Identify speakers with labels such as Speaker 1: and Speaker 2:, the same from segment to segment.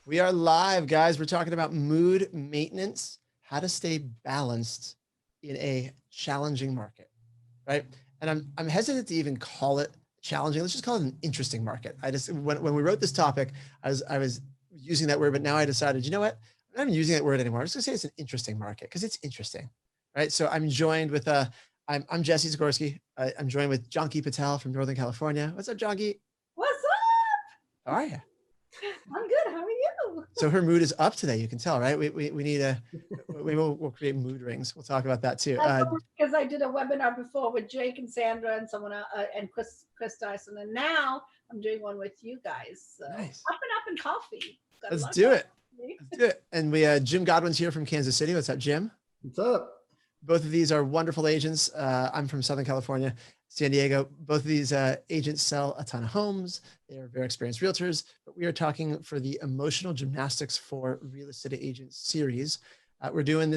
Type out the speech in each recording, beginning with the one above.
Speaker 1: We are live, guys. We're talking about mood maintenance, how to stay balanced in a challenging market, right? And I'm hesitant to even call it challenging. Let's just call it an interesting market. I just when we wrote this topic, I was using that word, but now I decided, you know what? I'm not even using that word anymore. I'm just gonna say it's an interesting market because it's interesting, right? So I'm joined with I'm Jesse Zagorsky. I'm joined with Janki Patel from Northern California. What's up, Janki?
Speaker 2: What's up?
Speaker 1: How are you?
Speaker 2: I'm good. How are you?
Speaker 1: So her mood is up today. You can tell, right? We need we'll create mood rings. We'll talk about that too.
Speaker 2: That's because I did a webinar before with Jake and Sandra and someone and Chris Dyson, and now I'm doing one with you guys. So
Speaker 1: Nice.
Speaker 2: up and coffee. Got
Speaker 1: Let's do it. Let's do it. And we Jim Goodwin's here from Kansas City. What's up, Jim?
Speaker 3: What's up?
Speaker 1: Both of these are wonderful agents. I'm from Southern California, San Diego. Both of these agents sell a ton of homes. They are very experienced realtors, but we are talking for the Emotional Gymnastics for Real Estate Agents series. We're doing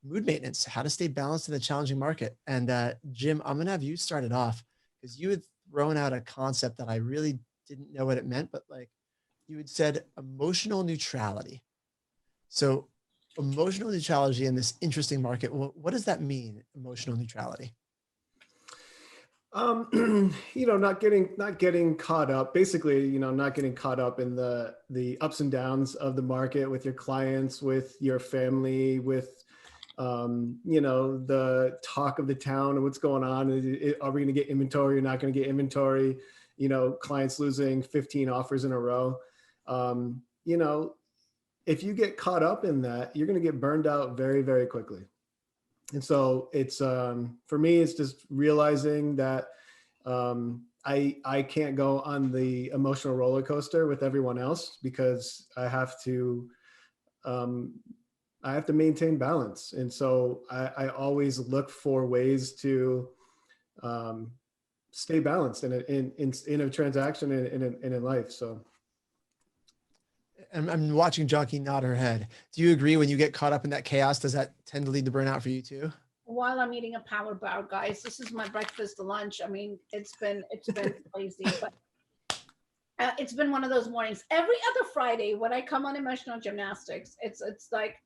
Speaker 1: mood maintenance, how to stay balanced in the challenging market. And Jim, I'm going to have you start it off because you had thrown out a concept that I really didn't know what it meant, but like you had said emotional neutrality. So emotional neutrality in this interesting market. What does that mean? Emotional neutrality.
Speaker 3: Not getting caught up, basically, not getting caught up in the ups and downs of the market with your clients, with your family, with, the talk of the town and what's going on. Are we going to get inventory or not going to get inventory? Clients losing 15 offers in a row. If you get caught up in that, you're going to get burned out very, very quickly. And so it's, for me, it's just realizing that I can't go on the emotional roller coaster with everyone else because I have to maintain balance. And so I always look for ways to stay balanced in a transaction and in life. So.
Speaker 1: I'm watching Janki nod her head. Do you agree when you get caught up in that chaos, does that tend to lead to burnout for you too?
Speaker 2: While I'm eating a power bar, guys, this is my breakfast to lunch. I mean, it's been crazy, but it's been one of those mornings. Every other Friday when I come on Emotional Gymnastics, it's like,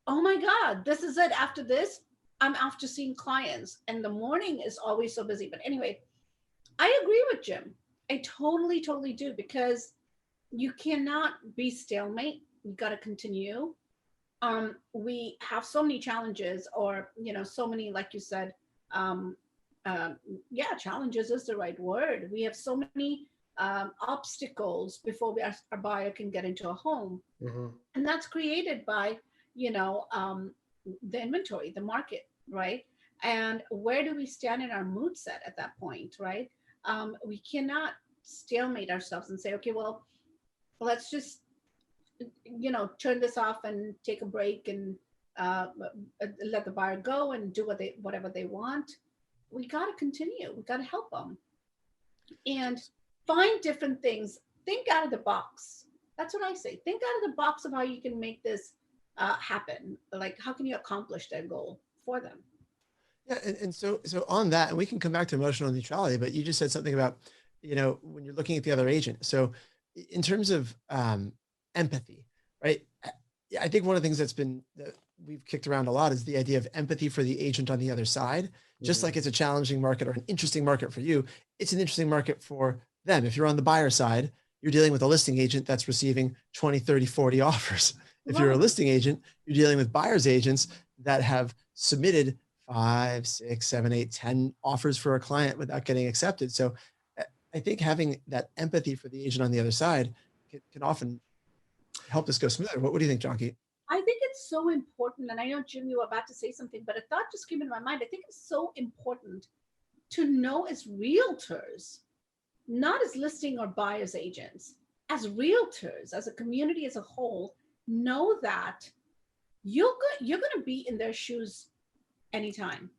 Speaker 2: oh my God, this is it. After this, I'm after seeing clients, and the morning is always so busy. But anyway, I agree with Jim. I totally do, because you cannot be stalemate. You got to continue. We have so many challenges, or so many, like you said, challenges is the right word. We have so many obstacles before our buyer can get into a home, and that's created by the inventory, the market, right? And where do we stand in our mood set at that point, right? We cannot stalemate ourselves and say, okay, well, let's just turn this off and take a break and let the buyer go and do whatever they want. We got to continue. We got to help them and find different things. Think out of the box. That's what I say. Think out of the box of how you can make this happen. Like, how can you accomplish that goal for them?
Speaker 1: Yeah, and so on that, and we can come back to emotional neutrality, but you just said something about when you're looking at the other agent. So in terms of empathy, right? I think one of the things that we've kicked around a lot is the idea of empathy for the agent on the other side. Just like it's a challenging market or an interesting market for you, it's an interesting market for them. If you're on the buyer side, you're dealing with a listing agent that's receiving 20, 30, 40 offers. If you're a listing agent, you're dealing with buyer's agents that have submitted 5, 6, 7, 8, 10 offers for a client without getting accepted. So I think having that empathy for the agent on the other side can often help this go smoother. What do you think, Janki?
Speaker 2: I think it's so important, and I know, Jim, you were about to say something, but a thought just came into my mind. I think it's so important to know, as realtors, not as listing or buyer's agents, as realtors, as a community as a whole, know that you're going to be in their shoes anytime.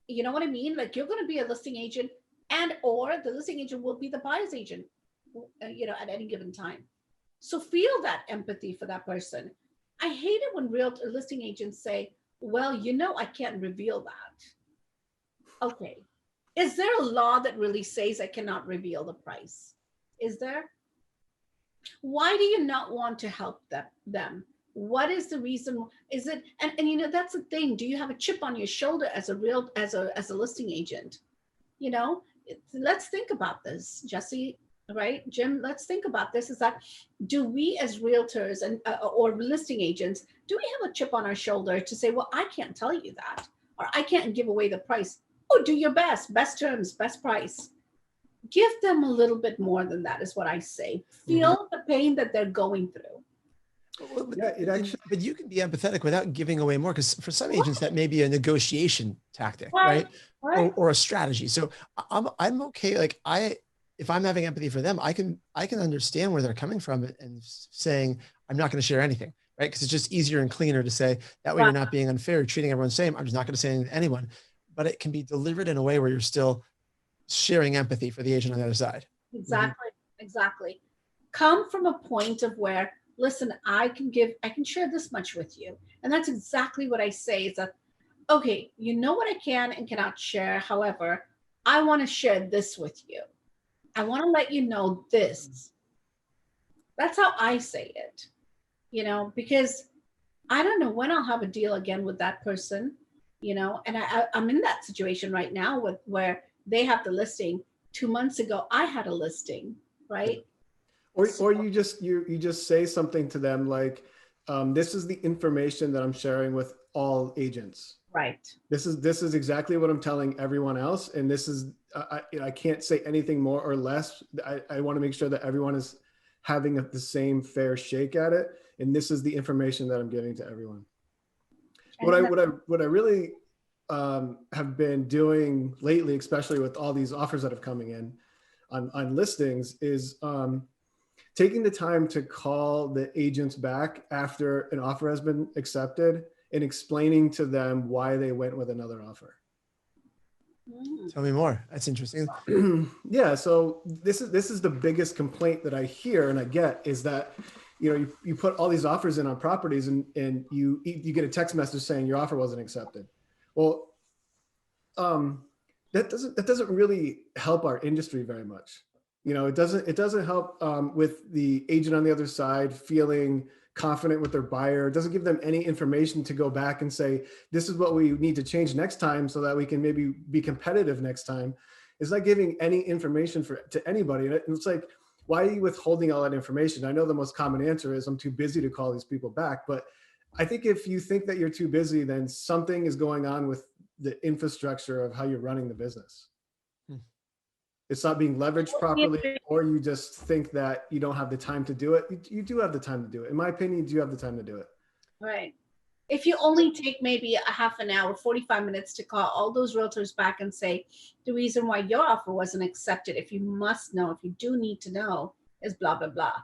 Speaker 2: You know what I mean? Like, you're going to be a listing agent, and or the listing agent will be the buyer's agent, at any given time. So feel that empathy for that person. I hate it when listing agents say, well, I can't reveal that. Okay. Is there a law that really says I cannot reveal the price? Is there? Why do you not want to help them? What is the reason? Is it, and you know, that's the thing. Do you have a chip on your shoulder as a listing agent? You know, let's think about this, Jesse, right? Jim, let's think about this. Is that, do we as realtors and or listing agents, do we have a chip on our shoulder to say, well, I can't tell you that, or I can't give away the price? Oh, do your best terms, best price. Give them a little bit more than that, is what I say. Feel the pain that they're going through.
Speaker 1: Well, but you can be empathetic without giving away more, because for some agents that may be a negotiation tactic, right? Or a strategy. So I'm okay. Like if I'm having empathy for them, I can understand where they're coming from and saying, I'm not going to share anything, right? Because it's just easier and cleaner to say that way. You're not being unfair, treating everyone the same. I'm just not going to say anything to anyone, but it can be delivered in a way where you're still sharing empathy for the agent on the other side.
Speaker 2: Exactly. Come from a point of where, listen, I can share this much with you. And that's exactly what I say, is that, okay, you know what I can and cannot share. However, I want to share this with you. I want to let you know this. That's how I say it, you know, because I don't know when I'll have a deal again with that person, you know, and I'm in that situation right now where they have the listing. 2 months ago, I had a listing, right?
Speaker 3: Or you just say something to them like, this is the information that I'm sharing with all agents.
Speaker 2: Right.
Speaker 3: This is exactly what I'm telling everyone else. And this is, I can't say anything more or less. I want to make sure that everyone is having the same fair shake at it. And this is the information that I'm giving to everyone. What I really have been doing lately, especially with all these offers that have coming in on listings, is taking the time to call the agents back after an offer has been accepted and explaining to them why they went with another offer.
Speaker 1: Tell me more. That's interesting.
Speaker 3: Yeah. So this is the biggest complaint that I hear and I get, is that, you know, you put all these offers in on properties and you get a text message saying your offer wasn't accepted. Well, that doesn't really help our industry very much. You know, it doesn't help with the agent on the other side feeling confident with their buyer. It doesn't give them any information to go back and say, this is what we need to change next time so that we can maybe be competitive next time. It's not giving any information to anybody. And it's like, why are you withholding all that information? I know the most common answer is I'm too busy to call these people back. But I think if you think that you're too busy, then something is going on with the infrastructure of how you're running the business. It's not being leveraged properly, or you just think that you don't have the time to do it. You do have the time to do it. In my opinion, you do have the time to do it.
Speaker 2: Right. If you only take maybe a half an hour, 45 minutes to call all those realtors back and say, the reason why your offer wasn't accepted, if you must know, if you do need to know, is blah, blah, blah.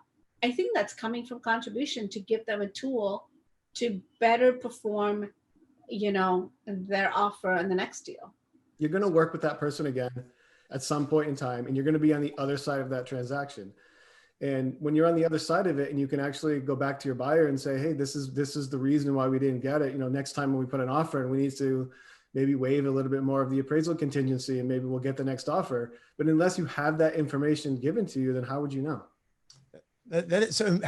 Speaker 2: I think that's coming from contribution to give them a tool to better perform, you know, their offer in the next deal.
Speaker 3: You're going to work with that person again at some point in time, and you're going to be on the other side of that transaction. And when you're on the other side of it, and you can actually go back to your buyer and say, hey, this is the reason why we didn't get it. You know, next time when we put an offer and we need to maybe waive a little bit more of the appraisal contingency and maybe we'll get the next offer. But unless you have that information given to you, then how would you know?
Speaker 1: So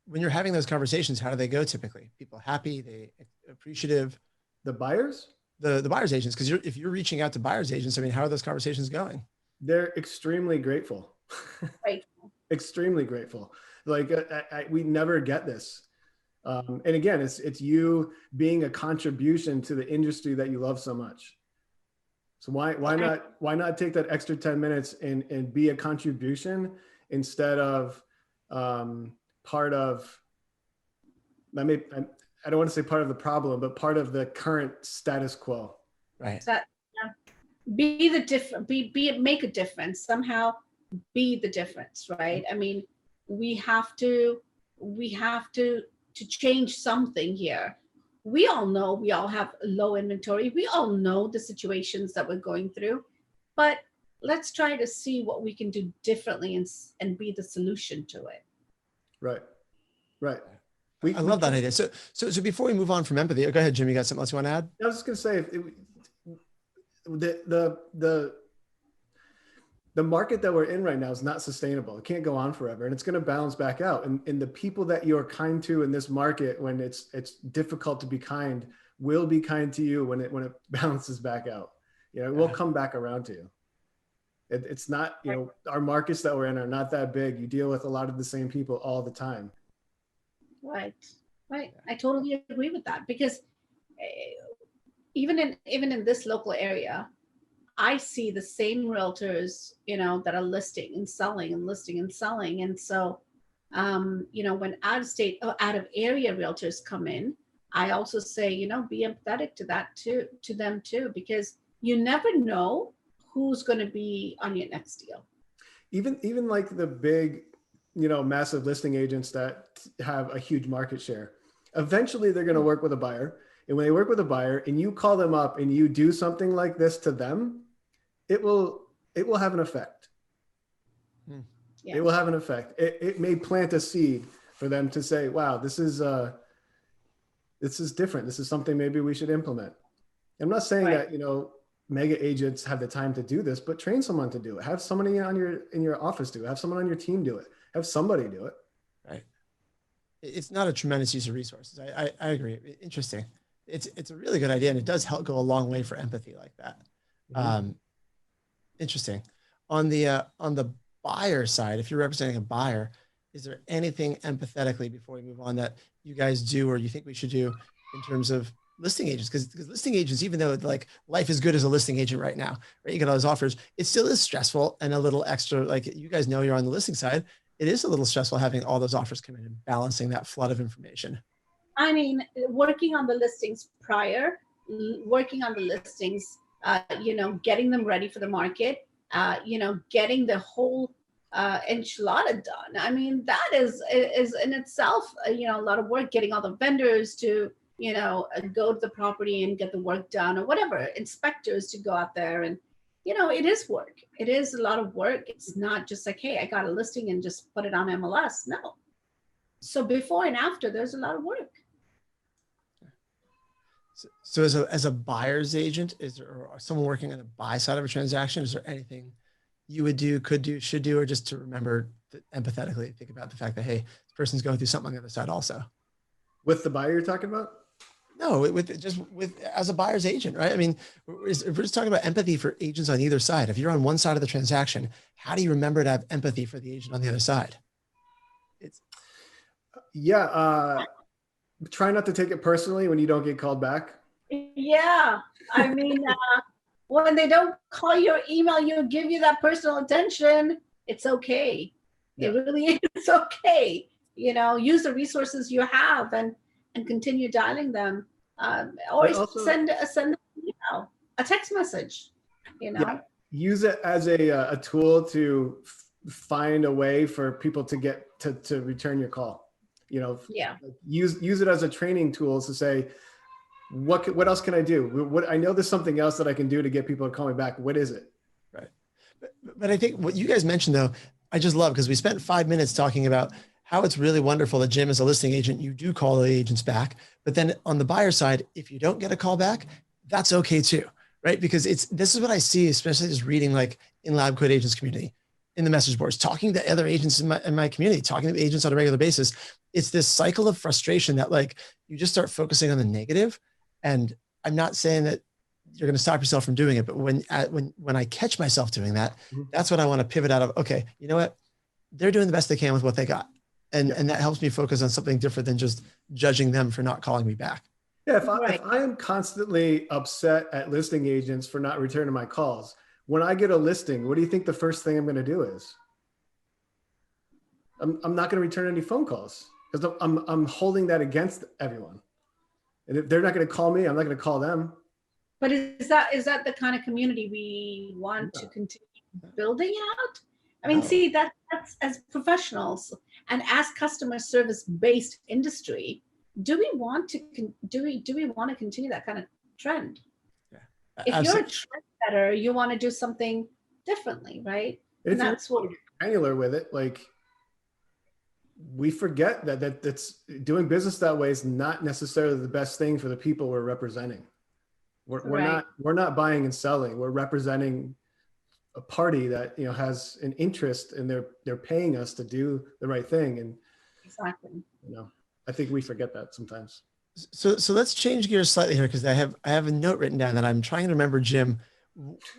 Speaker 1: when you're having those conversations, how do they go typically? People happy, they appreciative?
Speaker 3: The buyers?
Speaker 1: The buyer's agents, because if you're reaching out to buyer's agents, I mean, how are those conversations going?
Speaker 3: They're extremely grateful. Extremely grateful. Like we never get this. And again, it's you being a contribution to the industry that you love so much. So why not take that extra 10 minutes and be a contribution instead of part of, I don't want to say part of the problem, but part of the current status quo.
Speaker 1: Right.
Speaker 2: Be the different, make a difference, somehow be the difference, right? I mean, we have to change something here. We all know we all have low inventory. We all know the situations that we're going through, but let's try to see what we can do differently and be the solution to it. Right.
Speaker 1: I love that idea. So before we move on from empathy, go ahead, Jim. You got something else you want to add?
Speaker 3: I was just going to say, the market that we're in right now is not sustainable. It can't go on forever, and it's going to balance back out. And the people that you're kind to in this market, when it's difficult to be kind, will be kind to you when it balances back out. You know, it will come back around to you. It's not, you know, our markets that we're in are not that big. You deal with a lot of the same people all the time.
Speaker 2: Right. I totally agree with that, because even in this local area, I see the same realtors, you know, that are listing and selling and listing and selling. And so, you know, when out of area realtors come in, I also say, you know, be empathetic to them too, because you never know who's going to be on your next deal.
Speaker 3: Even like the big, you know, massive listing agents that have a huge market share, eventually they're going to work with a buyer. And when they work with a buyer and you call them up and you do something like this to them, it will have an effect. Yeah. It will have an effect. It may plant a seed for them to say, wow, this is different. This is something maybe we should implement. I'm not saying that, you know, mega agents have the time to do this, but train someone to do it. Have somebody in your office do it. Have someone on your team do it. Have somebody do it. Right.
Speaker 1: It's not a tremendous use of resources. I agree. Interesting. It's a really good idea, and it does help go a long way for empathy like that. Mm-hmm. Interesting. On the buyer side, if you're representing a buyer, is there anything empathetically, before we move on, that you guys do or you think we should do in terms of listing agents? Because listing agents, even though like life is good as a listing agent right now, right? You get all those offers, it still is stressful and a little extra. Like, you guys know, you're on the listing side. It is a little stressful having all those offers come in and balancing that flood of information.
Speaker 2: I mean, working on the listings prior, working on the listings, you know, getting them ready for the market, you know, getting the whole enchilada done. I mean, that is in itself, you know, a lot of work, getting all the vendors to, you know, go to the property and get the work done, or whatever, inspectors to go out there. And, you know, it is work. It is a lot of work. It's not just like, hey, I got a listing and just put it on MLS. No. So before and after, there's a lot of work.
Speaker 1: So as a buyer's agent, is there, or someone working on the buy side of a transaction, is there anything you would do, could do, should do, or just to remember that empathetically think about the fact that, hey, this person's going through something on the other side also?
Speaker 3: With the buyer you're talking about?
Speaker 1: No, with as a buyer's agent, right? I mean, if we're just talking about empathy for agents on either side. If you're on one side of the transaction, how do you remember to have empathy for the agent on the other side?
Speaker 3: Try not to take it personally when you don't get called back.
Speaker 2: Yeah, I mean, when they don't call you or email you, give you that personal attention, it's okay. Yeah. It really is okay. You know, use the resources you have and continue dialing them, or also, send an email, a text message. You know, yeah.
Speaker 3: Use it as a tool to find a way for people to get to return your call. You know,
Speaker 2: yeah.
Speaker 3: Use it as a training tool to say, what else can I do? I know there's something else that I can do to get people to call me back. What is it?
Speaker 1: Right. But I think what you guys mentioned, though, I just love, because we spent 5 minutes talking about how it's really wonderful that Jim, as a listing agent, you do call the agents back. But then on the buyer side, if you don't get a call back, that's okay too, right? Because this is what I see, especially just reading like in LabCoatAgents community, in the message boards, talking to other agents in my community, talking to agents on a regular basis. It's this cycle of frustration that like you just start focusing on the negative. And I'm not saying that you're going to stop yourself from doing it, but when I catch myself doing that, that's what I want to pivot out of. Okay, you know what? They're doing the best they can with what they got. And that helps me focus on something different than just judging them for not calling me back.
Speaker 3: Yeah, if I am constantly upset at listing agents for not returning my calls, when I get a listing, what do you think the first thing I'm going to do is? I'm not going to return any phone calls, because I'm holding that against everyone. And if they're not going to call me, I'm not going to call them.
Speaker 2: But is that the kind of community we want to continue building out? I mean, see, that's as professionals and as customer service based industry, do we want to continue that kind of trend? Yeah. If you're a trendsetter, you want to do something differently, right?
Speaker 3: And that's what granular with it. Like, we forget that's doing business that way is not necessarily the best thing for the people we're representing. We're not buying and selling. We're representing a party that, you know, has an interest, and they're paying us to do the right thing. And,
Speaker 2: Exactly.
Speaker 3: you know, I think we forget that sometimes.
Speaker 1: So let's change gears slightly here, because I have a note written down that I'm trying to remember, Jim,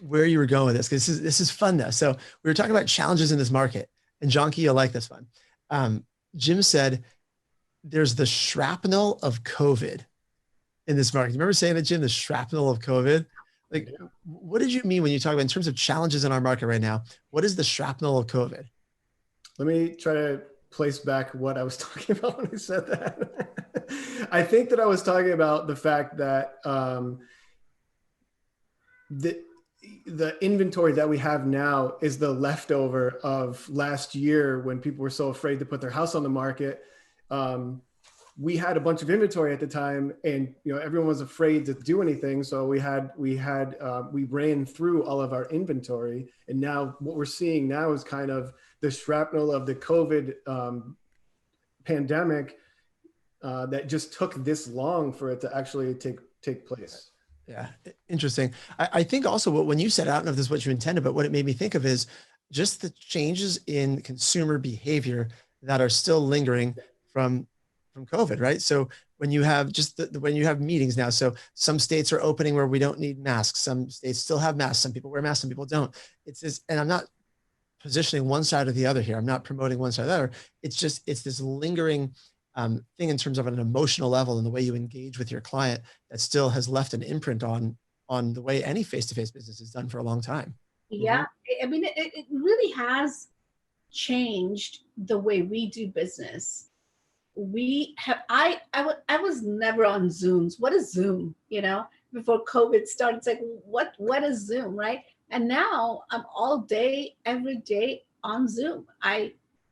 Speaker 1: where you were going with this, because this is fun though. So we were talking about challenges in this market, and Janki, you'll like this one. Jim said there's the shrapnel of COVID in this market. You remember saying that, Jim, the shrapnel of COVID? Like, what did you mean when you talk about in terms of challenges in our market right now? What is the shrapnel of COVID?
Speaker 3: Let me try to place back what I was talking about when I said that. I think that I was talking about the fact that the inventory that we have now is the leftover of last year when people were so afraid to put their house on the market. We had a bunch of inventory at the time, and, you know, everyone was afraid to do anything. So we ran through all of our inventory, and now what we're seeing now is kind of the shrapnel of the COVID pandemic that just took this long for it to actually take place.
Speaker 1: Yeah, interesting. I think also when you said, I don't know if this is what you intended, but what it made me think of is just the changes in consumer behavior that are still lingering from COVID, right? So when you have when you have meetings now, so some states are opening where we don't need masks. Some states still have masks. Some people wear masks, some people don't. It's this, and I'm not positioning one side or the other here. I'm not promoting one side or the other. It's this lingering thing in terms of an emotional level and the way you engage with your client that still has left an imprint on the way any face-to-face business is done for a long time.
Speaker 2: Yeah. I mean, it really has changed the way we do business. I was never on Zooms. What is Zoom? You know, before COVID started, it's like, what is Zoom, right? And now I'm all day, every day on Zoom.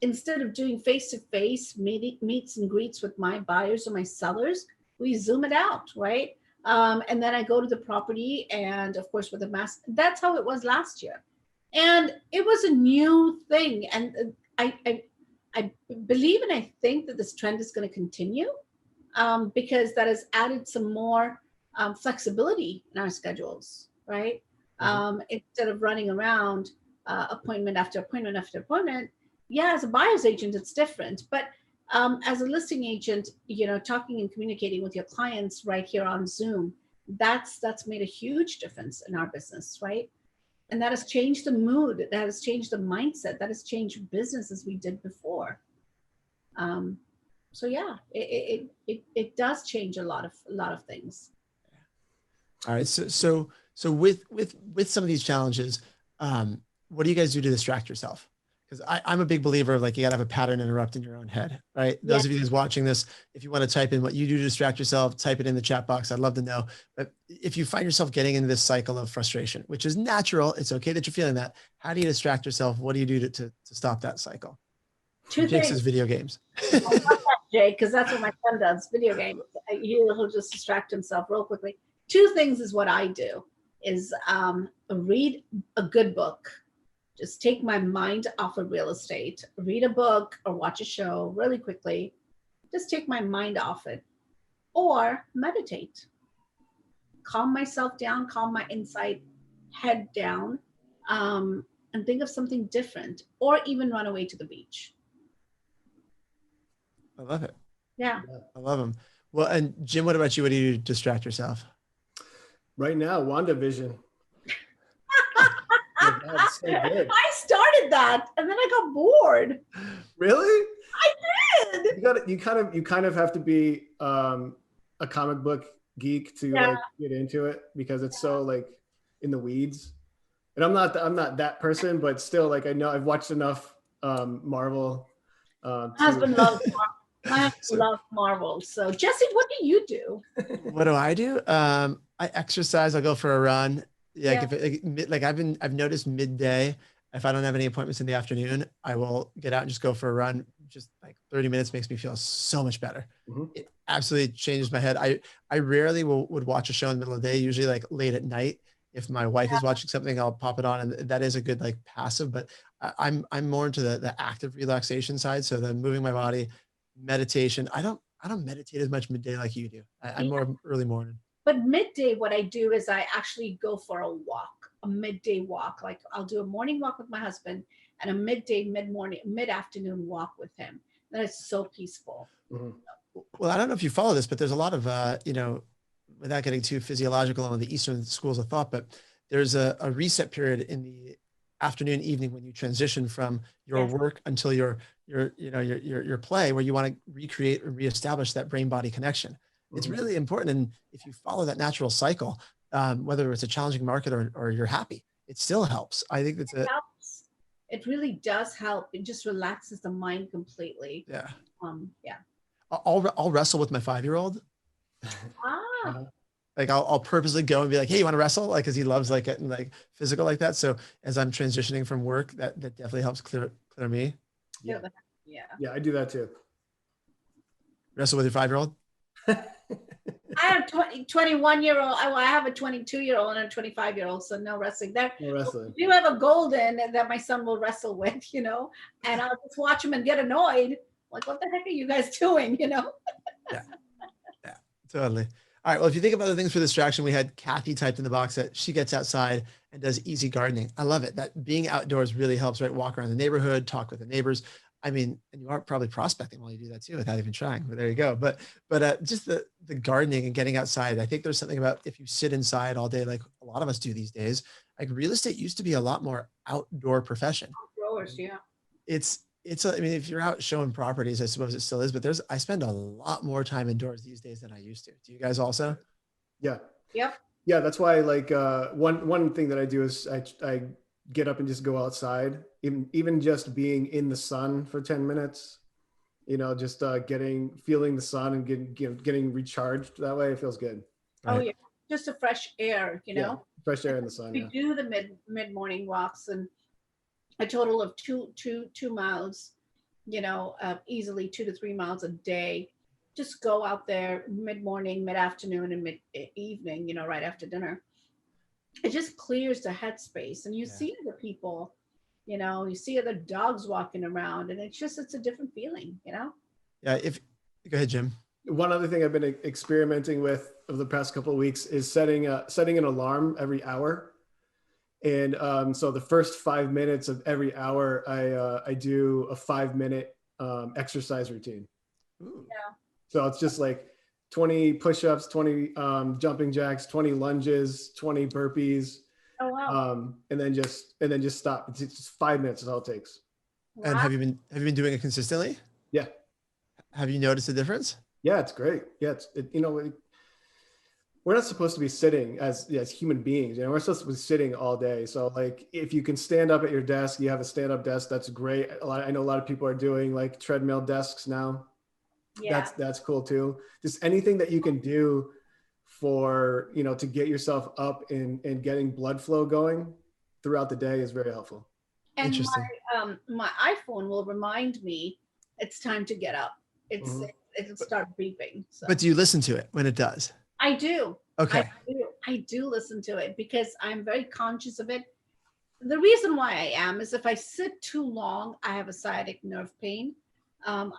Speaker 2: Instead of doing face-to-face meets and greets with my buyers or my sellers, we Zoom it out, right? And then I go to the property, and of course with a mask. That's how it was last year, and it was a new thing. And I believe and I think that this trend is going to continue because that has added some more flexibility in our schedules, right? Instead of running around appointment after appointment after appointment. Yeah, as a buyer's agent, it's different. But as a listing agent, you know, talking and communicating with your clients right here on Zoom, that's made a huge difference in our business, right? And that has changed the mood, that has changed the mindset, that has changed business as we did before. So yeah, it does change a lot of things.
Speaker 1: All right. So with some of these challenges, what do you guys do to distract yourself? Because I'm a big believer of, like, you gotta have a pattern interrupt in your own head, right? Those of you guys watching this, if you want to type in what you do to distract yourself, type it in the chat box. I'd love to know. But if you find yourself getting into this cycle of frustration, which is natural, it's okay that you're feeling that. How do you distract yourself? What do you do to stop that cycle?
Speaker 2: Two
Speaker 1: Jake
Speaker 2: things.
Speaker 1: says video games.
Speaker 2: I love that, Jake, because that's what my son does, video games. He'll just distract himself real quickly. Two things is what I do is read a good book. Just take my mind off of real estate, read a book or watch a show really quickly. Just take my mind off it. Or meditate. Calm myself down, calm my inside head down, and think of something different, or even run away to the beach.
Speaker 1: I love it.
Speaker 2: Yeah.
Speaker 1: I love them. Well, and Jim, what about you? What do you do to distract yourself?
Speaker 3: Right now, WandaVision. That's so good.
Speaker 2: I started that and then I got bored.
Speaker 3: Really?
Speaker 2: I did.
Speaker 3: You kind of have to be a comic book geek to like get into it, because it's so like in the weeds. And I'm not that person, but still, like, I know I've watched enough Marvel.
Speaker 2: My husband loves Marvel. So Jesse, what do you do?
Speaker 1: What do? I exercise. I'll go for a run. Yeah. I've noticed midday, if I don't have any appointments in the afternoon, I will get out and just go for a run. Just like 30 minutes makes me feel so much better. It absolutely changes my head. I rarely would watch a show in the middle of the day, usually like late at night. If my wife is watching something, I'll pop it on, and that is a good like passive, but I'm more into the active relaxation side. So the moving my body, meditation. I don't meditate as much midday like you do. I'm more early morning.
Speaker 2: But midday, what I do is I actually go for a walk, a midday walk. Like I'll do a morning walk with my husband and a midday, mid-morning, mid-afternoon walk with him. That is so peaceful.
Speaker 3: Mhm.
Speaker 1: Well, I don't know if you follow this, but there's a lot of, without getting too physiological on the Eastern schools of thought, but there's a reset period in the afternoon, evening when you transition from your work until your play, where you want to recreate and reestablish that brain body connection. It's really important. And if you follow that natural cycle, whether it's a challenging market or you're happy, it still helps. I think that's
Speaker 2: It helps. It really does help. It just relaxes the mind completely.
Speaker 1: Yeah.
Speaker 2: Yeah.
Speaker 1: I'll wrestle with my 5-year-old.
Speaker 2: Ah,
Speaker 1: Like I'll purposely go and be like, hey, you want to wrestle? Like, cause he loves like getting like physical like that. So as I'm transitioning from work, that definitely helps clear me.
Speaker 2: yeah.
Speaker 3: Yeah, I do that too.
Speaker 1: Wrestle with your 5-year-old.
Speaker 2: I have 21-year-old. I have a 22-year-old and a 25-year-old. So no wrestling there.
Speaker 3: No wrestling.
Speaker 2: You have a golden that my son will wrestle with, and I'll just watch him and get annoyed. Like, what the heck are you guys doing?
Speaker 1: Yeah, totally. All right. Well, if you think of other things for distraction, we had Kathy typed in the box that she gets outside and does easy gardening. I love it. That being outdoors really helps, right? Walk around the neighborhood, talk with the neighbors. I mean, and you are probably prospecting while you do that too, without even trying, but there you go. But just the gardening and getting outside. I think there's something about if you sit inside all day, like a lot of us do these days, like real estate used to be a lot more outdoor profession.
Speaker 2: Growers, yeah.
Speaker 1: I mean, if you're out showing properties, I suppose it still is, but I spend a lot more time indoors these days than I used to. Do you guys also?
Speaker 3: Yeah.
Speaker 2: Yep.
Speaker 3: Yeah. That's why like one thing that I do is I get up and just go outside, even just being in the sun for 10 minutes, just feeling the sun and getting recharged that way. It feels good.
Speaker 2: Right. Oh yeah. Just a fresh air,
Speaker 3: Yeah, fresh air in the sun.
Speaker 2: We do the mid-morning walks and a total of two miles, easily 2 to 3 miles a day. Just go out there mid-morning, mid-afternoon, and mid-evening, right after dinner. It just clears the headspace, and you see other people, you see other dogs walking around, and it's a different feeling,
Speaker 1: Yeah. Go ahead, Jim.
Speaker 3: One other thing I've been experimenting with over the past couple of weeks is setting an alarm every hour. And so the first 5 minutes of every hour, I do a 5-minute exercise routine.
Speaker 1: Ooh.
Speaker 2: Yeah.
Speaker 3: So it's just like 20 push-ups, 20 jumping jacks, 20 lunges, 20 burpees.
Speaker 2: Oh wow.
Speaker 3: And then just stop. It's just 5 minutes is all it takes.
Speaker 1: Wow. And have you been doing it consistently?
Speaker 3: Yeah.
Speaker 1: Have you noticed a difference?
Speaker 3: Yeah, it's great. Yeah, we're not supposed to be sitting as human beings. We're supposed to be sitting all day. So like, if you can stand up at your desk, you have a stand-up desk, that's great. I know a lot of people are doing like treadmill desks now. Yeah. That's cool too. Just anything that you can do for, to get yourself up and getting blood flow going throughout the day is very helpful.
Speaker 2: And my iPhone will remind me it's time to get up. It'll start beeping. So.
Speaker 1: But do you listen to it when it does?
Speaker 2: I do.
Speaker 1: Okay.
Speaker 2: I do listen to it because I'm very conscious of it. The reason why I am is if I sit too long, I have a sciatic nerve pain. I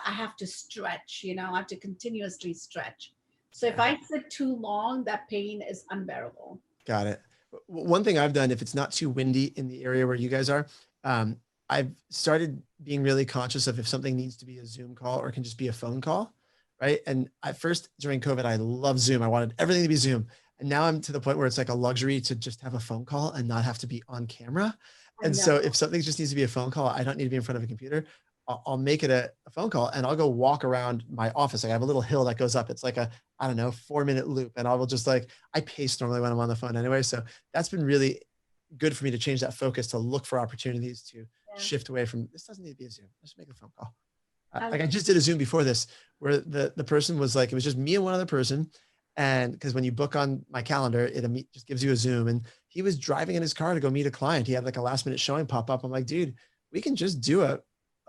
Speaker 2: have to stretch, I have to continuously stretch. So if I sit too long, that pain is unbearable.
Speaker 1: Got it. One thing I've done, if it's not too windy in the area where you guys are, I've started being really conscious of if something needs to be a Zoom call or can just be a phone call. Right. And at first during COVID, I loved Zoom. I wanted everything to be Zoom. And now I'm to the point where it's like a luxury to just have a phone call and not have to be on camera. And so if something just needs to be a phone call, I don't need to be in front of a computer. I'll make it a phone call and I'll go walk around my office. Like I have a little hill that goes up. It's like a, 4-minute loop. And I will just I pace normally when I'm on the phone anyway. So that's been really good for me to change that focus, to look for opportunities to shift away from, this doesn't need to be a Zoom. Just make a phone call. Like I just did a Zoom before this where the person was like, it was just me and one other person. And because when you book on my calendar, it just gives you a Zoom, and he was driving in his car to go meet a client. He had like a last minute showing pop up. I'm like, dude, we can just do a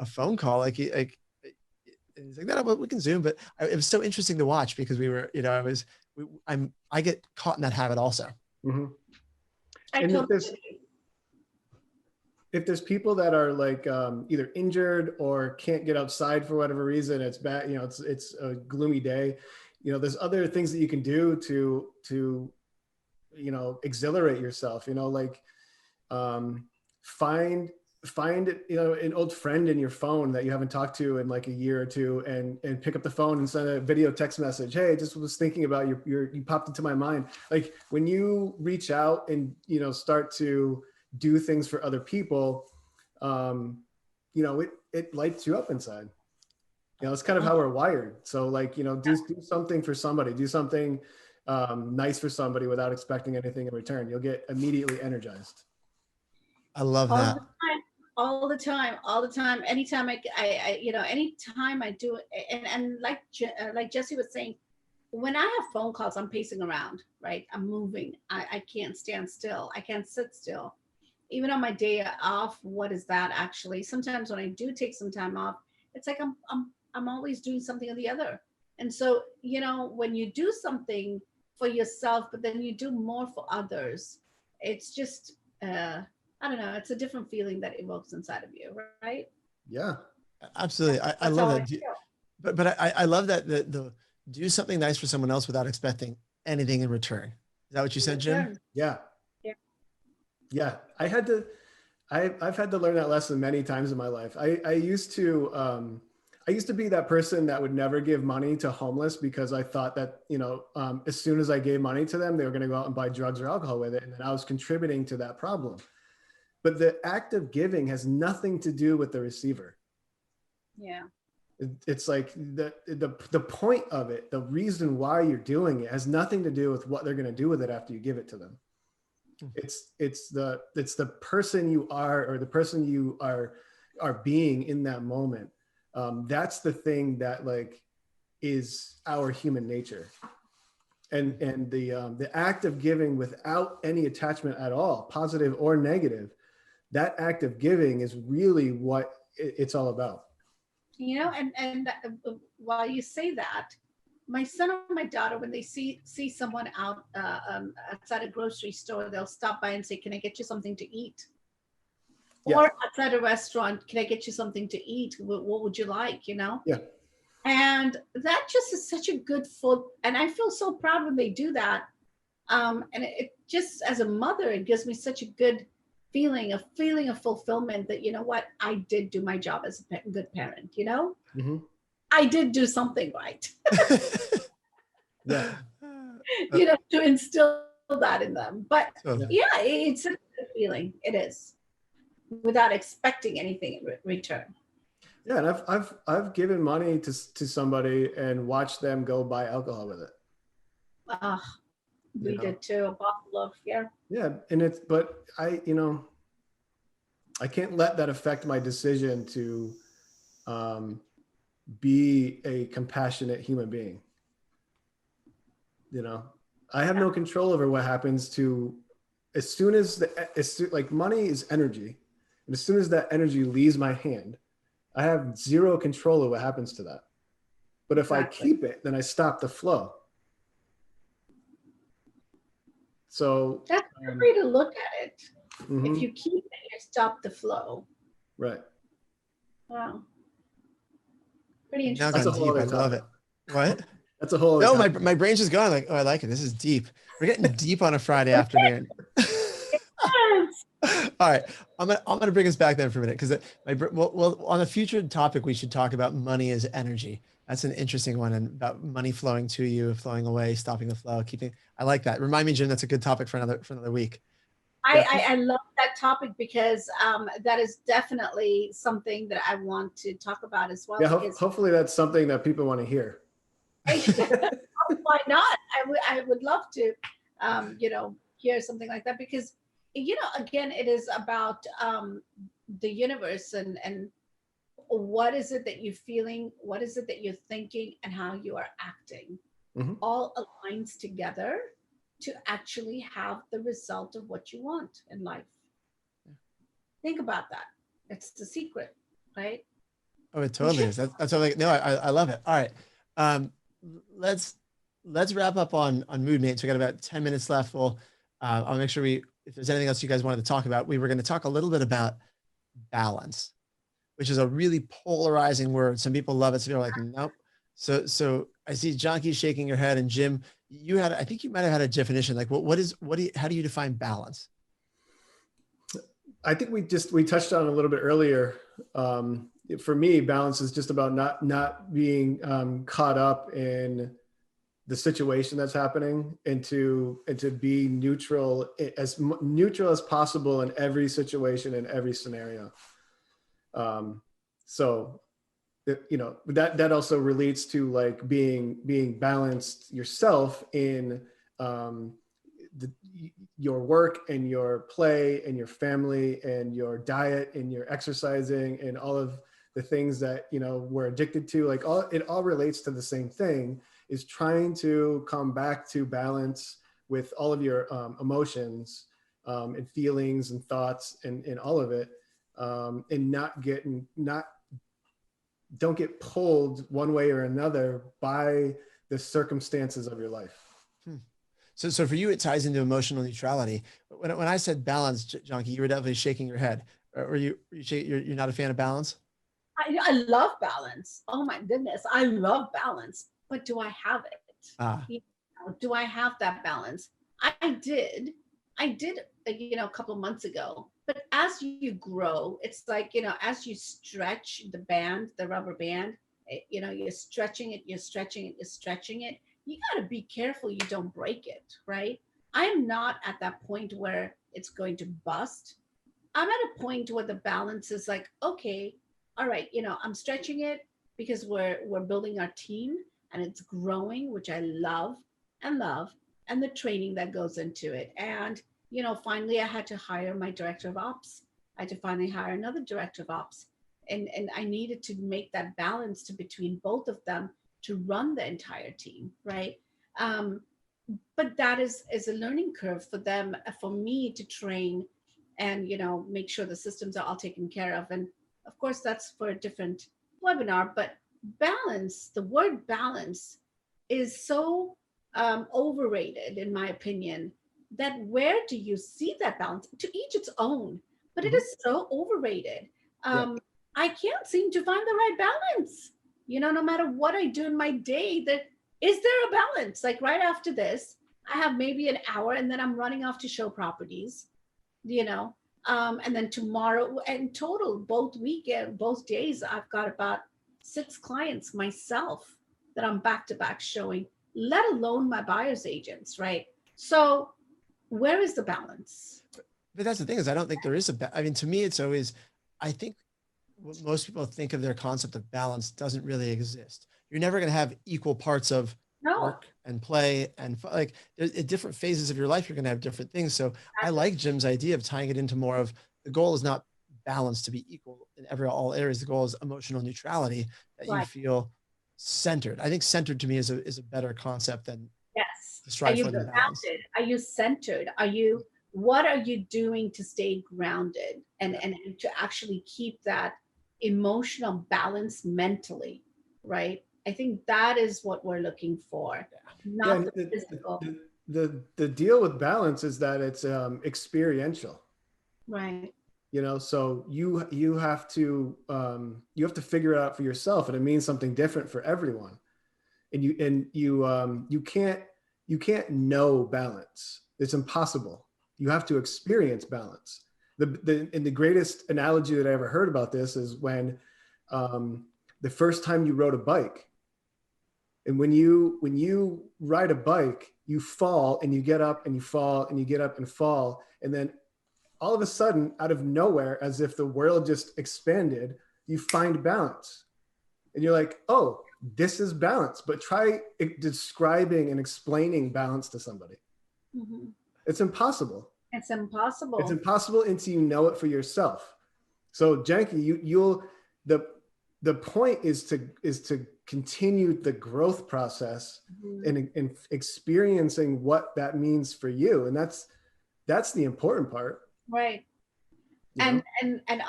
Speaker 1: phone call. And he's like, no, we can Zoom. But it was so interesting to watch because we were, I get caught in that habit also.
Speaker 3: Mm-hmm. If there's people that are like either injured or can't get outside for whatever reason, it's bad, it's a gloomy day, there's other things that you can do to exhilarate yourself, like find an old friend in your phone that you haven't talked to in like a year or two, and pick up the phone and send a video text message. Hey, just was thinking about you popped into my mind. Like when you reach out and, start to do things for other people, it lights you up inside. It's kind of how we're wired. So like, do something for somebody, do something nice for somebody without expecting anything in return. You'll get immediately energized.
Speaker 1: I love that.
Speaker 2: All the time. Anytime anytime I do it, and like Jesse was saying, when I have phone calls, I'm pacing around, right? I'm moving. I can't stand still. I can't sit still. Even on my day off, what is that actually? Sometimes when I do take some time off, it's like I'm always doing something or the other. And so, when you do something for yourself, but then you do more for others, it's just, I don't know, it's a different feeling that evokes inside of you, right?
Speaker 3: Yeah,
Speaker 1: absolutely. I love that. But I love that the do something nice for someone else without expecting anything in return. Is that what you said, Jim?
Speaker 3: Yeah. I've had to learn that lesson many times in my life. I used to be that person that would never give money to homeless because I thought that, as soon as I gave money to them, they were going to go out and buy drugs or alcohol with it. And then I was contributing to that problem. But the act of giving has nothing to do with the receiver. Yeah. It's like the point of it, the reason why you're doing it has nothing to do with what they're going to do with it after you give it to them. It's the person you are, or the person you are being in that moment. That's the thing that like is our human nature, and the act of giving without any attachment at all, positive or negative, that act of giving is really what it's all about.
Speaker 2: And while you say that, my son or my daughter, when they see someone out outside a grocery store, they'll stop by and say, "Can I get you something to eat?" Yeah. Or outside a restaurant, "Can I get you something to eat? What would you like?" Yeah. And that just is such a good and I feel so proud when they do that. And it just, as a mother, it gives me such a good feeling of fulfillment that, I did do my job as a good parent, Mm-hmm. I did do something right.
Speaker 3: Yeah.
Speaker 2: To instill that in them. But it's a good feeling. It is, without expecting anything in return.
Speaker 3: Yeah, and I've given money to somebody and watched them go buy alcohol with it.
Speaker 2: We did too, a bottle of, yeah,
Speaker 3: and but I can't let that affect my decision to be a compassionate human being. I have no control over what happens to, as soon as like money is energy, and as soon as that energy leaves my hand, I have zero control of what happens to that. But if I keep it, then I stop the flow. So
Speaker 2: that's a way to look at it. Mm-hmm. If you keep it, you stop the flow.
Speaker 3: Right.
Speaker 2: Wow. Pretty interesting.
Speaker 1: Now deep. I love it. What?
Speaker 3: That's a whole.
Speaker 1: No, my brain's just going like, oh, I like it. This is deep. We're getting deep on a Friday afternoon. All right, I'm gonna bring us back then for a minute, because well, on a future topic we should talk about money as energy. That's an interesting one, and about money flowing to you, flowing away, stopping the flow, keeping. I like that. Remind me, Jim. That's a good topic for another week.
Speaker 2: I love that topic because that is definitely something that I want to talk about as well.
Speaker 3: Yeah, hopefully that's something that people want to hear.
Speaker 2: Why not? I would love to, hear something like that, because, again, it is about the universe and what is it that you're feeling, what is it that you're thinking, and how you are acting. Mm-hmm. All aligns together to actually have the result of what you want in life. Think about that. It's the secret, right?
Speaker 1: Oh, it totally is. That's totally, no, I love it. All right. Let's wrap up on mood mates. We got about 10 minutes left. I'll make sure if there's anything else you guys wanted to talk about, we were going to talk a little bit about balance, which is a really polarizing word. Some people love it. Some people are like, nope. So I see Janki shaking her head, and Jim, I think you might have had a definition. Like, how do you define balance?
Speaker 3: I think we touched on it a little bit earlier. For me, balance is just about not being caught up in the situation that's happening, and to be neutral as possible in every situation, in every scenario. So, that also relates to like being balanced yourself in your work and your play and your family and your diet and your exercising and all of the things that we're addicted to. Like it all relates to the same thing, is trying to come back to balance with all of your emotions and feelings and thoughts and all of it, and don't get pulled one way or another by the circumstances of your life.
Speaker 1: So for you, it ties into emotional neutrality. When I said balance, Janki, you were definitely shaking your head. Or you're not a fan of balance?
Speaker 2: I love balance. Oh my goodness, I love balance. But do I have it? Do I have that balance? I did, a couple of months ago. But as you grow, it's like, as you stretch the rubber band, you're stretching it, you're stretching it. You got to be careful you don't break it, right? I'm not at that point where it's going to bust. I'm at a point where the balance is like, okay, all right, I'm stretching it because we're building our team and it's growing, which I love, and the training that goes into it. And finally, I had to hire my director of ops. I had to finally hire another director of ops. And I needed to make that balance between both of them to run the entire team, right? But that is a learning curve for them, for me to train and, make sure the systems are all taken care of. And of course, that's for a different webinar. But balance, the word balance is so overrated, in my opinion, that where do you see that balance? To each its own, but it is so overrated. I can't seem to find the right balance. No matter what I do in my day, is there a balance? Like right after this, I have maybe an hour and then I'm running off to show properties, and then tomorrow, in total, both days, I've got about 6 clients myself that I'm back to back showing, let alone my buyer's agents, right? So where is the balance?
Speaker 1: But that's the thing, is I don't think there is to me, it's always, I think what most people think of their concept of balance doesn't really exist. You're never going to have equal parts of work and play and like at different phases of your life, you're going to have different things. So I like Jim's idea of tying it into more of, the goal is not balance to be equal in all areas. The goal is emotional neutrality, that you feel centered. I think centered to me is a better concept than strive for the balance.
Speaker 2: Are you centered? What are you doing to stay grounded and to actually keep that emotional balance mentally, right? I think that is what we're looking for, not the physical.
Speaker 3: The deal with balance is that it's experiential,
Speaker 2: right?
Speaker 3: So you have to figure it out for yourself, and it means something different for everyone. And you can't know balance. It's impossible. You have to experience balance. The greatest analogy that I ever heard about this is when the first time you rode a bike. And when you ride a bike, you fall and you get up and you fall and you get up and fall. And then all of a sudden, out of nowhere, as if the world just expanded, you find balance. And you're like, oh, this is balance. But try describing and explaining balance to somebody. Mm-hmm. It's impossible.
Speaker 2: It's impossible.
Speaker 3: It's impossible until you know it for yourself. So Janki, the point is to continue the growth process and experiencing what that means for you. And that's the important part.
Speaker 2: Right. And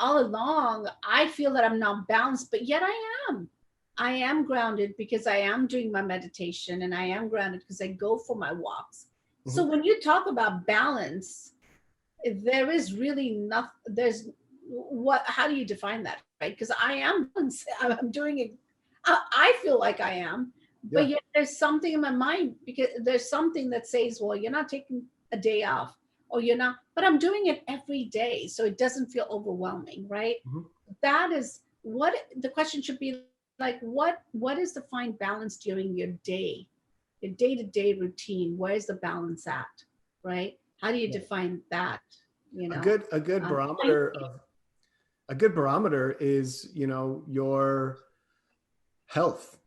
Speaker 2: all along, I feel that I'm not balanced, but yet I am grounded because I am doing my meditation, and I am grounded because I go for my walks. Mm-hmm. So when you talk about balance, there is really nothing, how do you define that? Right? Because I'm doing it. I feel like I am,
Speaker 3: Yeah.
Speaker 2: but yet there's something in my mind, because there's something that says, well, you're not taking a day off, or you're not, but I'm doing it every day. So it doesn't feel overwhelming, right?
Speaker 3: Mhm.
Speaker 2: That is what the question should be like, what is the fine balance during your day, your day-to-day routine? Where's the balance at, right? How do you define that? You know,
Speaker 3: A good barometer of a good barometer is, you know, your health,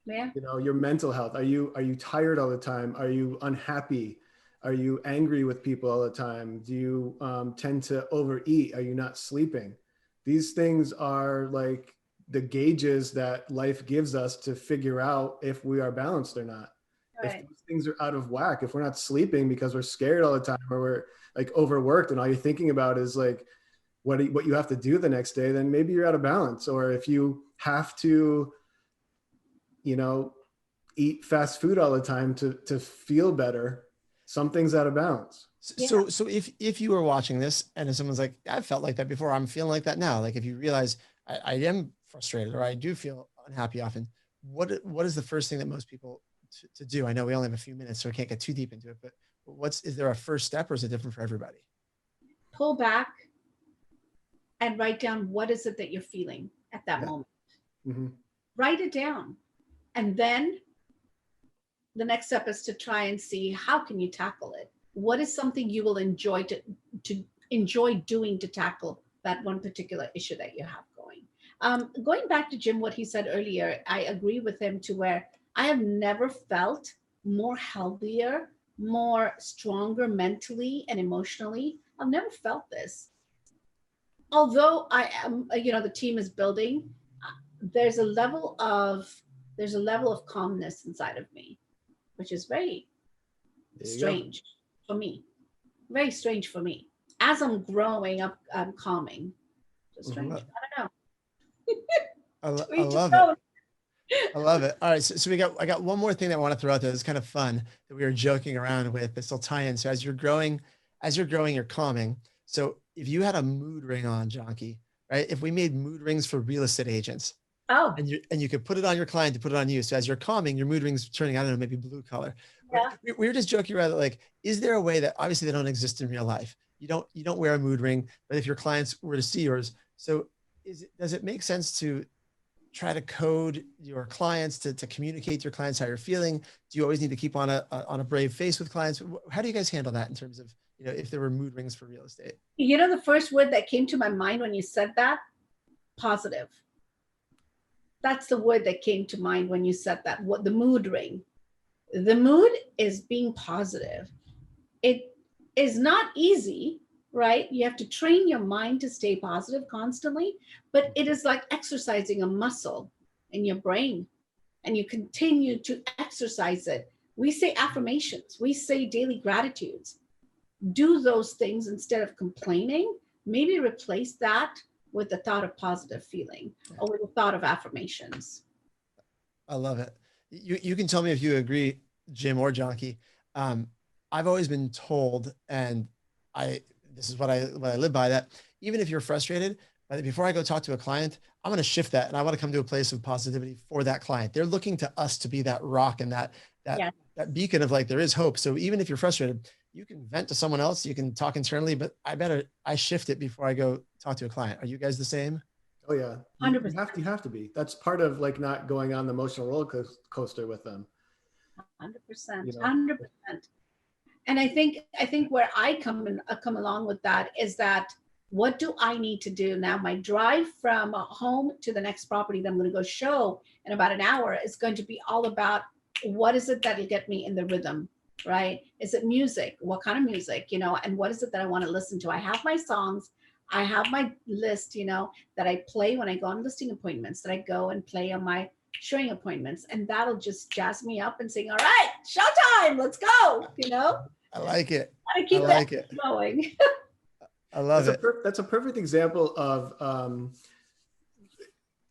Speaker 2: yeah,
Speaker 3: you know, your mental health. Are you tired all the time? Are you unhappy? Are you angry with people all the time? Do you tend to overeat? Are you not sleeping? These things are like the gauges that life gives us to figure out if we are balanced or not. If
Speaker 2: right.
Speaker 3: those things are out of whack, if we're not sleeping because we're scared all the time, or we're like overworked and all you're thinking about is like what you have to do the next day, then maybe you're out of balance. Or if you have to, you know, eat fast food all the time to feel better, something's out of balance.
Speaker 2: Yeah.
Speaker 1: So if you were watching this and if someone's like, I felt like that before, I'm feeling like that now. Like if you realize I am frustrated or I do feel unhappy often, what is the first thing that most people to do? I know we only have a few minutes, so I can't get too deep into it, but is there a first step, or is it different for everybody?
Speaker 2: Pull back and write down what is it that you're feeling at that moment.
Speaker 3: Mm-hmm.
Speaker 2: Write it down. And then the next step is to try and see, how can you tackle it? What is something you will enjoy to enjoy doing to tackle that one particular issue that you have going? Going back to Jim, what he said earlier, I agree with him to where I have never felt more healthier, more stronger mentally and emotionally. I've never felt this. Although I am, the team is building, there's a level of calmness inside of me, which is very strange for me. Very strange for me. As I'm growing up, I'm calming. It's strange. I don't know.
Speaker 1: I love it. I love it. All right. So I got one more thing that I want to throw out there. It's kind of fun that we were joking around with, but still tie in. So as you're growing, you're calming. So if you had a mood ring on, Janki, right? If we made mood rings for real estate agents,
Speaker 2: Oh,
Speaker 1: and you could put it on your client to put it on you. So as you're calming, your mood ring's turning, I don't know, maybe blue color.
Speaker 2: yeah.
Speaker 1: But we were just joking around, like, is there a way that obviously they don't exist in real life? You don't wear a mood ring, but if your clients were to see yours, so does it make sense to try to code your clients to communicate to your clients how you're feeling? Do you always need to keep on a brave face with clients? How do you guys handle that in terms of, if there were mood rings for real estate?
Speaker 2: The first word that came to my mind when you said that, positive. That's the word that came to mind when you said that. What the mood ring? The mood is being positive. It is not easy, right? You have to train your mind to stay positive constantly, but it is like exercising a muscle in your brain, and you continue to exercise it. We say affirmations, we say daily gratitudes. Do those things instead of complaining. Maybe replace that with the thought of positive feeling, or with the thought of affirmations.
Speaker 1: I love it. You can tell me if you agree, Jim or Janki. I've always been told, and this is what I live by, that even if you're frustrated, before I go talk to a client, I'm going to shift that, and I want to come to a place of positivity for that client. They're looking to us to be that rock and that beacon of like, there is hope. So even if you're frustrated, you can vent to someone else, you can talk internally, but I shift it before I go talk to a client. Are you guys the same?
Speaker 3: Oh yeah,
Speaker 2: 100%.
Speaker 3: You have to be. That's part of like not going on the emotional roller coaster with them.
Speaker 2: 100%. 100%. And I think where I come along with that is that, what do I need to do now? My drive from home to the next property that I'm going to go show in about an hour is going to be all about, what is it that'll get me in the rhythm, right? Is it music? What kind of music, and what is it that I want to listen to? I have my songs. I have my list, that I play when I go on listing appointments, that I go and play on my showing appointments, and that'll just jazz me up and sing, all right, showtime, let's go,
Speaker 1: I like it.
Speaker 2: I keep that going.
Speaker 1: I love it.
Speaker 3: That's a perfect example of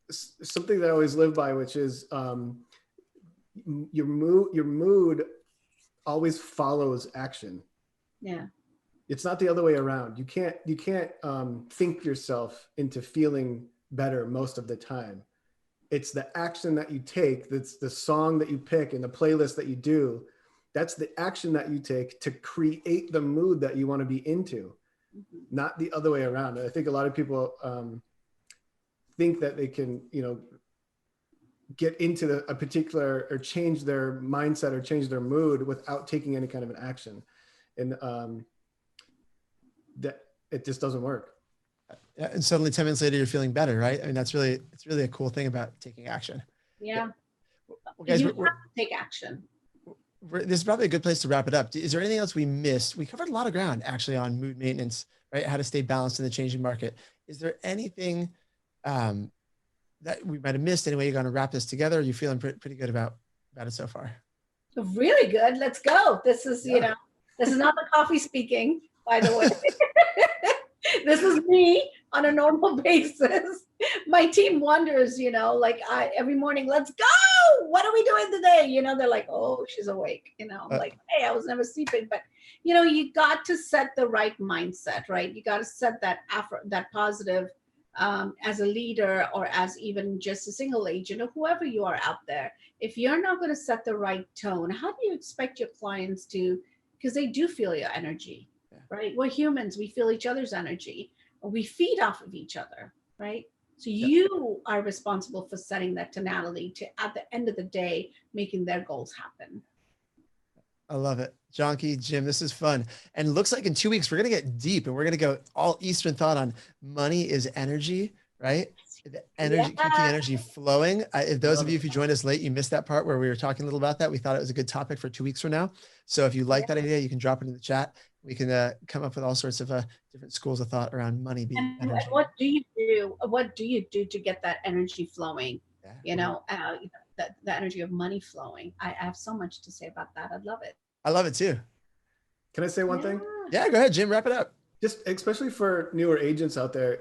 Speaker 3: something that I always live by, which is your mood always follows action.
Speaker 2: Yeah.
Speaker 3: It's not the other way around. You can't think yourself into feeling better most of the time. It's the action that you take. That's the song that you pick and the playlist that you do. That's the action that you take to create the mood that you want to be into, not the other way around. I think a lot of people think that they can, get into a particular, or change their mindset or change their mood without taking any kind of an action. And that it just doesn't work.
Speaker 1: And suddenly 10 minutes later, you're feeling better, right? I mean, it's really a cool thing about taking action.
Speaker 2: Yeah.
Speaker 1: Well, guys,
Speaker 2: you have to take action.
Speaker 1: This is probably a good place to wrap it up. Is there anything else we missed? We covered a lot of ground actually on mood maintenance, right? How to stay balanced in the changing market. Is there anything that we might have missed? Anyway, you're going to wrap this together? Are you feeling pretty good about it so far?
Speaker 2: Really good. Let's go. This is, this is not the coffee speaking, by the way. This is me on a normal basis. My team wonders, every morning, let's go. What are we doing today? They're like, oh, she's awake. I'm like, hey, I was never sleeping. But, you got to set the right mindset, right? You got to set that positive as a leader, or as even just a single agent, or whoever you are out there. If you're not going to set the right tone, how do you expect your clients to, because they do feel your energy. Right? We're humans. We feel each other's energy. We feed off of each other, right? So you are responsible for setting that tonality to, at the end of the day, making their goals happen.
Speaker 1: I love it. Janki, Jim, this is fun. And it looks like in 2 weeks, we're going to get deep and we're going to go all Eastern thought on money is energy, right? The energy, keep the energy flowing. If those of you, if you joined us late, you missed that part where we were talking a little about that. We thought it was a good topic for 2 weeks from now. So if you like that idea, you can drop it in the chat. We can come up with all sorts of different schools of thought around money being energy.
Speaker 2: And what do you do? What do you do to get that energy flowing? The energy of money flowing. I have so much to say about that. I love it.
Speaker 1: I love it too.
Speaker 3: Can I say one thing?
Speaker 1: Yeah, go ahead, Jim. Wrap it up.
Speaker 3: Just especially for newer agents out there,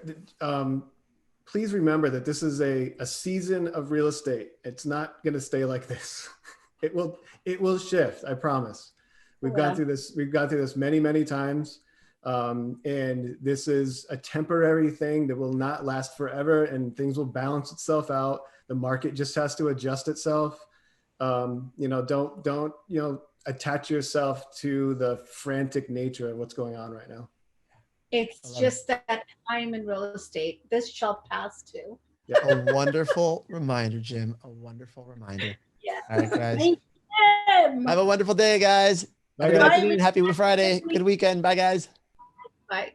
Speaker 3: please remember that this is a season of real estate. It's not going to stay like this. It will shift. I promise. We've gone through this. We've gone through this many, many times. And this is a temporary thing that will not last forever, and things will balance itself out. The market just has to adjust itself. Don't attach yourself to the frantic nature of what's going on right now.
Speaker 2: It's just that time in real estate. This shall pass too.
Speaker 1: Yeah, a wonderful reminder, Jim. A wonderful reminder.
Speaker 2: Yeah.
Speaker 1: All right, guys.
Speaker 2: Thank you.
Speaker 1: Have a wonderful day, guys. Have a good afternoon. Happy Friday. Good weekend. Bye, guys.
Speaker 2: Bye.